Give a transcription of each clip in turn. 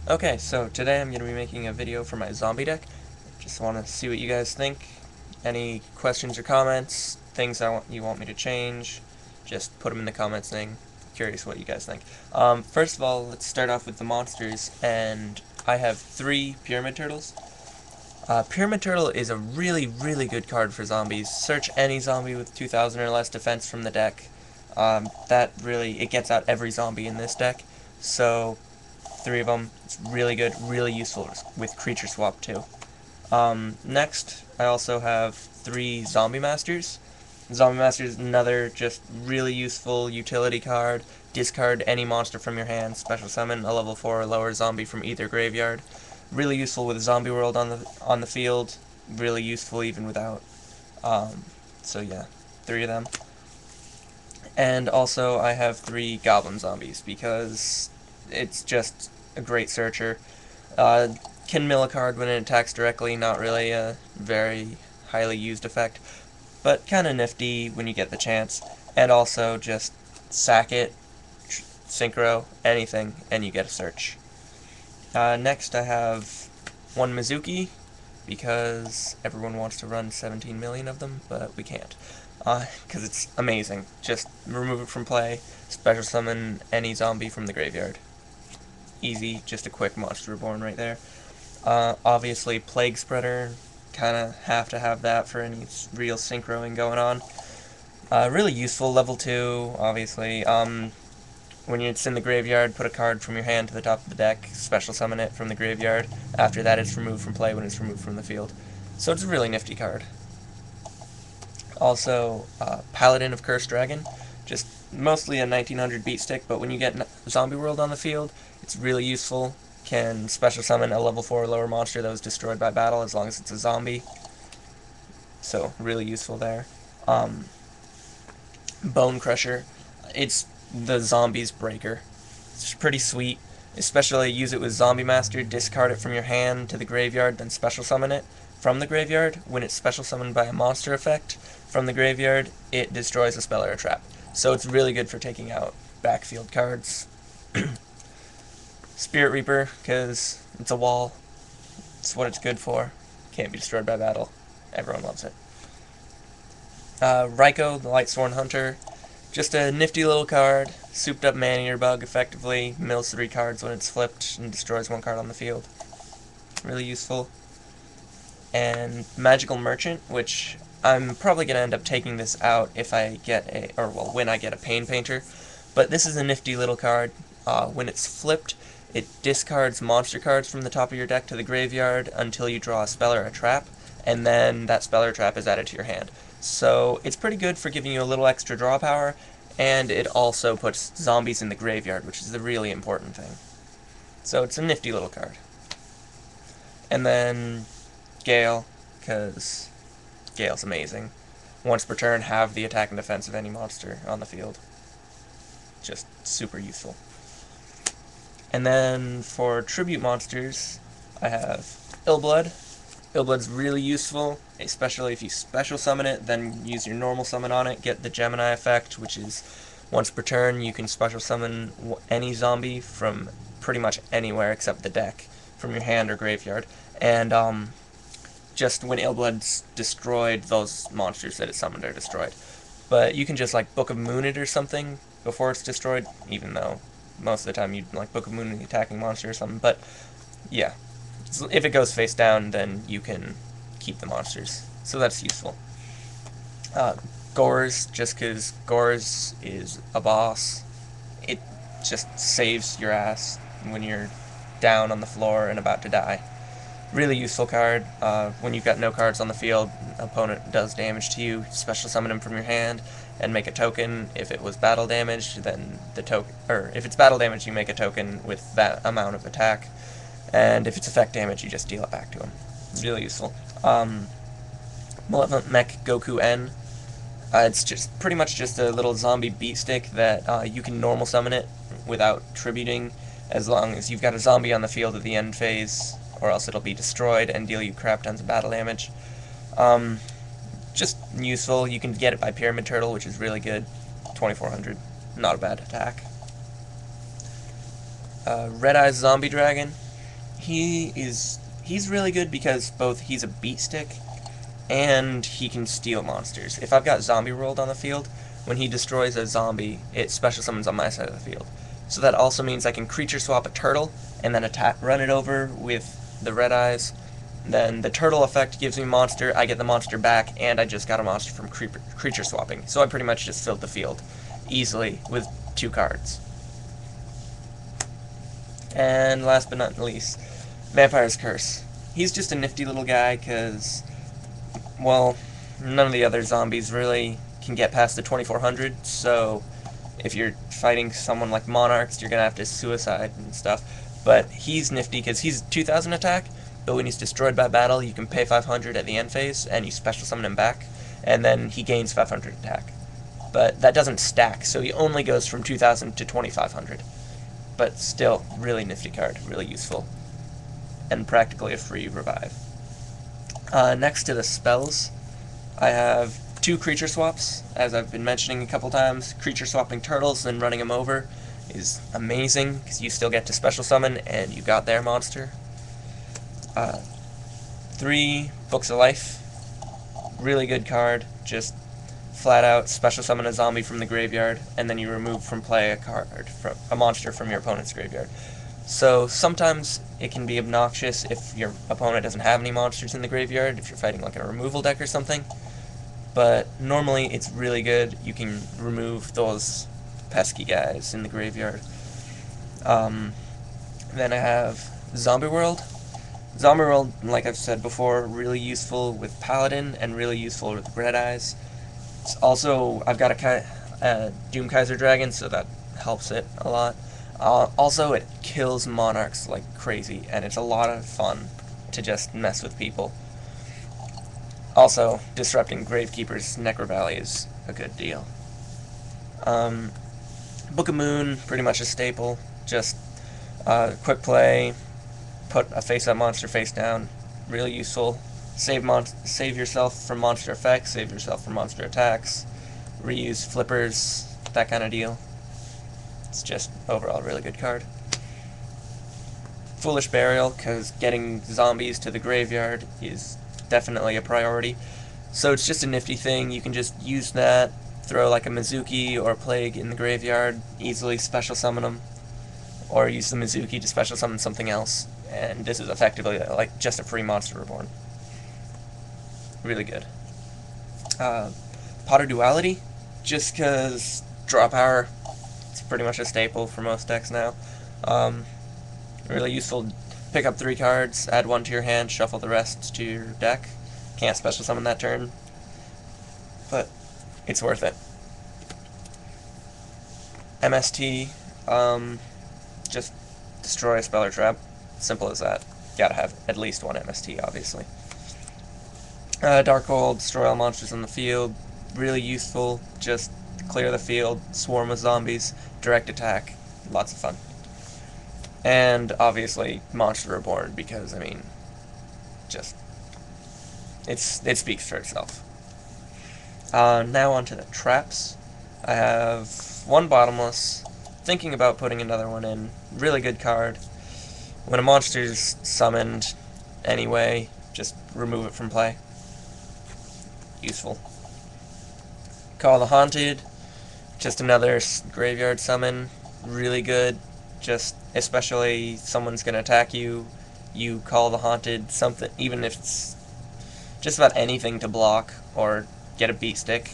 Okay, so today I'm going to be making a video for my zombie deck. Just want to see what you guys think. Any questions or comments, things you want me to change, just put them in the comments thing. Curious what you guys think. First of all, let's start off with the monsters, and I have 3 Pyramid Turtles. Pyramid Turtle is a really good card for zombies. Search any zombie with 2000 or less defense from the deck. It gets out every zombie in this deck. So 3 of them. It's really good, really useful with creature swap too. Next, I also have 3 Zombie Masters. Zombie Master is another just really useful utility card. Discard any monster from your hand. Special summon a level 4 or lower zombie from either graveyard. Really useful with Zombie World on the field. Really useful even without. So yeah, 3 of them. And also I have 3 Goblin Zombies because it's just a great searcher. Can mill a card when it attacks directly, not really a very highly used effect, but kind of nifty when you get the chance. And also just sack it, synchro, anything, and you get a search. Next I have 1 mezuki, because everyone wants to run 17 million of them, but we can't. Because it's amazing. Just remove it from play, special summon any zombie from the graveyard. Easy, just a quick monster reborn right there. Obviously, plaguespreader, kind of have to have that for any real synchroing going on. Really useful, level 2, obviously. When it's in the graveyard, put a card from your hand to the top of the deck, special summon it from the graveyard. After that, it's removed from play when it's removed from the field. So it's a really nifty card. Also, Paladin of Cursed Dragon, just mostly a 1900 beat stick, but when you get Zombie World on the field, it's really useful. Can special summon a level 4 or lower monster that was destroyed by battle as long as it's a zombie. So, really useful there. Bone Crusher, it's the zombie's breaker. It's pretty sweet. Especially use it with Zombie Master, discard it from your hand to the graveyard, then special summon it from the graveyard. When it's special summoned by a monster effect from the graveyard, it destroys a spell or a trap. So it's really good for taking out backfield cards. Spirit Reaper, because it's a wall. It's what it's good for. Can't be destroyed by battle. Everyone loves it. Ryko, the lightsworn hunter. Just a nifty little card. Souped up man-eater bug, effectively. Mills 3 cards when it's flipped and destroys 1 card on the field. Really useful. And Magical Merchant, which I'm probably going to end up taking this out if I get when I get a Pain Painter. But this is a nifty little card. When it's flipped, it discards monster cards from the top of your deck to the graveyard until you draw a spell or a trap, and then that spell or trap is added to your hand. So it's pretty good for giving you a little extra draw power, and it also puts zombies in the graveyard, which is the really important thing. So it's a nifty little card. And then Gale, because Gale's amazing. Once per turn, have the attack and defense of any monster on the field. Just super useful. And then for tribute monsters, I have Illblood. Illblood's really useful, especially if you special summon it, then use your normal summon on it, get the Gemini effect, which is once per turn you can special summon any zombie from pretty much anywhere except the deck, from your hand or graveyard. And just when Illblood's destroyed, those monsters that it summoned are destroyed. But you can just like Book of Moon it or something before it's destroyed, even though most of the time you'd like Book of Moon the attacking monster or something. But yeah, if it goes face down, then you can keep the monsters. So that's useful. Gorz, just because Gorz is a boss. It just saves your ass when you're down on the floor and about to die. Really useful card. When you've got no cards on the field, opponent does damage to you, special summon him from your hand and make a token. If it was battle damage, then the token, or if it's battle damage, you make a token with that amount of attack. And if it's effect damage, you just deal it back to him. Really useful. Malevolent Mech Goku N. It's just pretty much just a little zombie beat stick that you can normal summon it without tributing, as long as you've got a zombie on the field at the end phase, or else it'll be destroyed and deal you crap tons of battle damage. Just useful. You can get it by Pyramid Turtle, which is really good. 2400. Not a bad attack. Red Eyes Zombie Dragon. He's really good because both he's a beat stick and he can steal monsters. If I've got zombie world on the field, when he destroys a zombie, it special summons on my side of the field. So that also means I can creature swap a turtle and then run it over with the red eyes. Then the turtle effect gives me monster, I get the monster back, and I just got a monster from creature swapping. So I pretty much just filled the field easily with 2 cards. And last but not least, Vampire's Curse. He's just a nifty little guy because, well, none of the other zombies really can get past the 2400, so if you're fighting someone like Monarchs, you're going to have to suicide and stuff. But he's nifty because he's 2000 attack, but when he's destroyed by battle, you can pay 500 at the end phase, and you special summon him back, and then he gains 500 attack. But that doesn't stack, so he only goes from 2000 to 2500. But still, really nifty card, really useful, and practically a free revive. Next to the spells, I have 2 creature swaps, as I've been mentioning a couple times. Creature swapping turtles and running them over is amazing, because you still get to special summon, and you got their monster. 3 Books of Life, really good card, just flat out special summon a zombie from the graveyard, and then you remove from play a monster from your opponent's graveyard. So sometimes it can be obnoxious if your opponent doesn't have any monsters in the graveyard, if you're fighting like a removal deck or something, but normally it's really good. You can remove those pesky guys in the graveyard. Then I have Zombie World. Zombie World, like I've said before, really useful with Paladin and really useful with Red Eyes. It's also, I've got a Doom Kaiser Dragon, so that helps it a lot. Also, it kills Monarchs like crazy, and it's a lot of fun to just mess with people. Also, disrupting Gravekeeper's Necro Valley is a good deal. Book of Moon, pretty much a staple. Just quick play, put a face-up monster face down, really useful. Save yourself from monster effects, save yourself from monster attacks, reuse flippers, that kind of deal. It's just overall a really good card. Foolish Burial, because getting zombies to the graveyard is definitely a priority. So it's just a nifty thing. You can just use that, throw like a Mezuki or a Plague in the graveyard, easily special summon them, or use the Mezuki to special summon something else. And this is effectively like just a free monster reborn. Really good. Potter Duality, just because draw power, it's pretty much a staple for most decks now. Really useful. Pick up 3 cards, add 1 to your hand, shuffle the rest to your deck. Can't special summon that turn, but it's worth it. MST, just destroy a spell or trap. Simple as that. Gotta have at least 1 MST, obviously. Darkhold, destroy all monsters on the field. Really useful. Just clear the field, swarm with zombies, direct attack. Lots of fun. And obviously, Monster Reborn, because, I mean, just, it speaks for itself. Now onto the traps. I have 1 bottomless, thinking about putting another one in. Really good card. When a monster's summoned anyway, just remove it from play. Useful. Call the Haunted, just another graveyard summon. Really good. Just, especially someone's gonna attack you, you call the Haunted, something, even if it's just about anything to block or get a beat stick.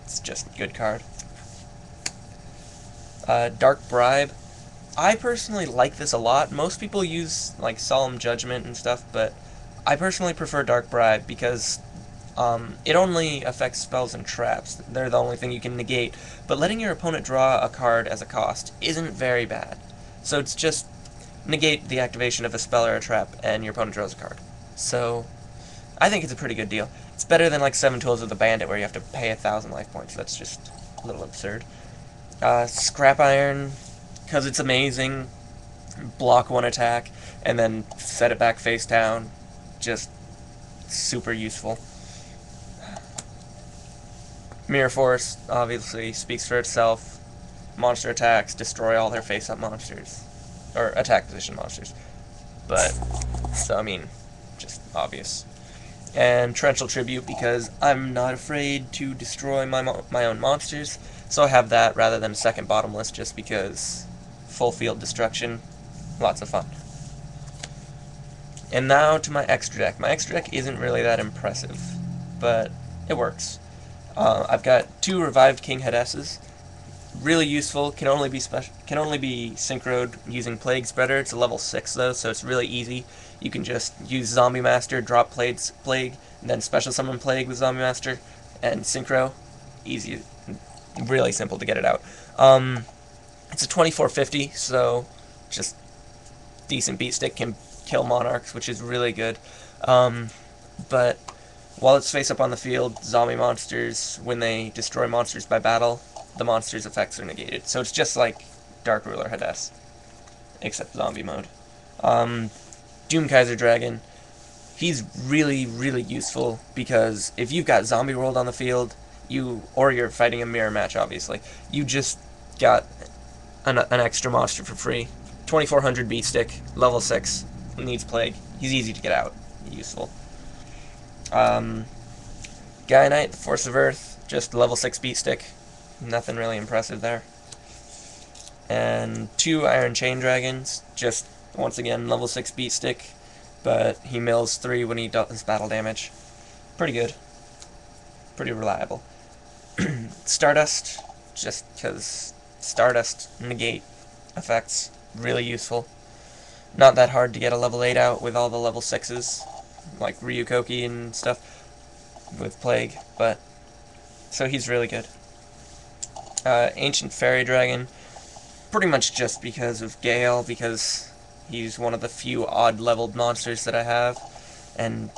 It's just a good card. Dark Bribe. I personally like this a lot. Most people use like Solemn Judgment and stuff, but I personally prefer Dark Bribe because it only affects spells and traps. They're the only thing you can negate, but letting your opponent draw a card as a cost isn't very bad. So it's just negate the activation of a spell or a trap, and your opponent draws a card. So I think it's a pretty good deal. It's better than like 7 Tools of the Bandit, where you have to pay 1,000 life points. That's just a little absurd. Scrap Iron, because it's amazing. Block 1 attack, and then set it back face down. Just super useful. Mirror Force, obviously, speaks for itself. Monster attacks, destroy all their face-up monsters. Or attack position monsters. but, so I mean, just obvious. And torrential tribute, because I'm not afraid to destroy my own monsters, so I have that rather than a second bottomless, just because full field destruction, lots of fun. And now to my extra deck. My extra deck isn't really that impressive, but it works. I've got 2 revived King Hadesses. Really useful. Can only be synchroed using plaguespreader. It's a level 6 though, so it's really easy. You can just use Zombie Master, drop plague, and then special summon plague with Zombie Master and synchro. Easy, really simple to get it out. It's a 2450, so just decent beat stick, can kill monarchs, which is really good. But while it's face up on the field, zombie monsters, when they destroy monsters by battle, the monster's effects are negated. So it's just like Dark Ruler Hades, except zombie mode. Doomkaiser Dragon, he's really, really useful, because if you've got Zombie World on the field, or you're fighting a mirror match, obviously, you just got an extra monster for free. 2400 beat stick, level 6, needs plague. He's easy to get out, useful. Gaia Knight, Force of Earth, just level 6 beat stick, nothing really impressive there. And 2 Iron Chain Dragons, just once again level 6 beat stick, but he mills 3 when he does battle damage. Pretty good. Pretty reliable. Stardust, just because Stardust negate effects, really useful. Not that hard to get a level 8 out with all the level 6s, like Ryukoki and stuff, with Plague, but, so he's really good. Ancient Fairy Dragon, pretty much just because of Gale, because he's one of the few odd-leveled monsters that I have, and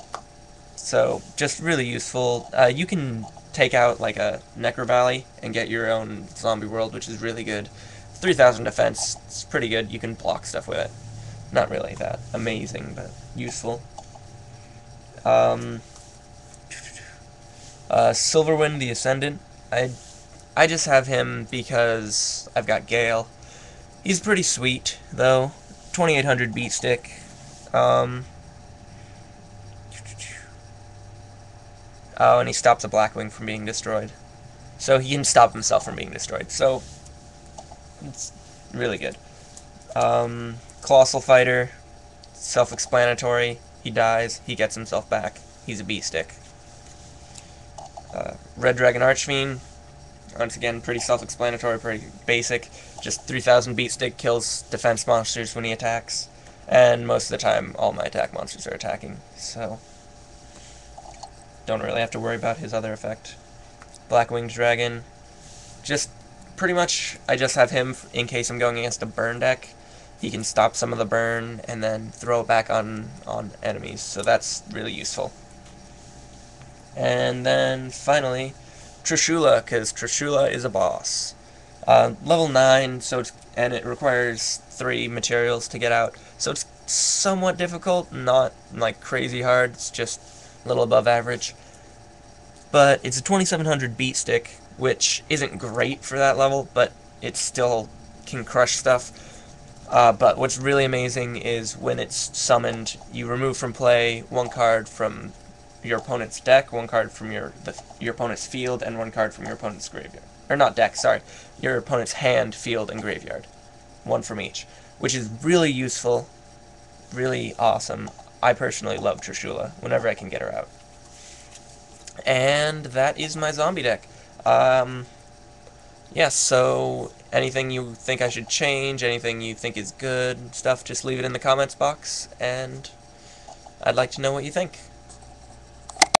so just really useful. You can take out like a Necro Valley and get your own zombie world, which is really good. 3000 defense, it's pretty good. You can block stuff with it. Not really that amazing, but useful. Silverwind the Ascendant, I just have him because I've got Gale. He's pretty sweet, though. 2800 beat stick. Oh, and he stops a Blackwing from being destroyed. So he can stop himself from being destroyed. So, it's really good. Colossal Fighter, self-explanatory. He dies, he gets himself back. He's a beat stick. Red Dragon Archfiend, once again, pretty self-explanatory, pretty basic. Just 3000 beat stick, kills defense monsters when he attacks. And most of the time, all my attack monsters are attacking, so don't really have to worry about his other effect. Blackwing Dragon, just pretty much, I just have him in case I'm going against a burn deck. He can stop some of the burn and then throw it back on enemies, so that's really useful. And then finally, Trishula, because Trishula is a boss. Level 9, so and it requires 3 materials to get out, so it's somewhat difficult, not like crazy hard, it's just a little above average. But it's a 2700 beat stick, which isn't great for that level, but it still can crush stuff. But what's really amazing is when it's summoned, you remove from play 1 card from your opponent's deck, 1 card from your opponent's field, and 1 card from your opponent's graveyard. Or not deck, sorry. Your opponent's hand, field, and graveyard. 1 from each. Which is really useful, really awesome. I personally love Trishula whenever I can get her out. And that is my zombie deck. Yeah, so anything you think I should change, anything you think is good, stuff, just leave it in the comments box, and I'd like to know what you think.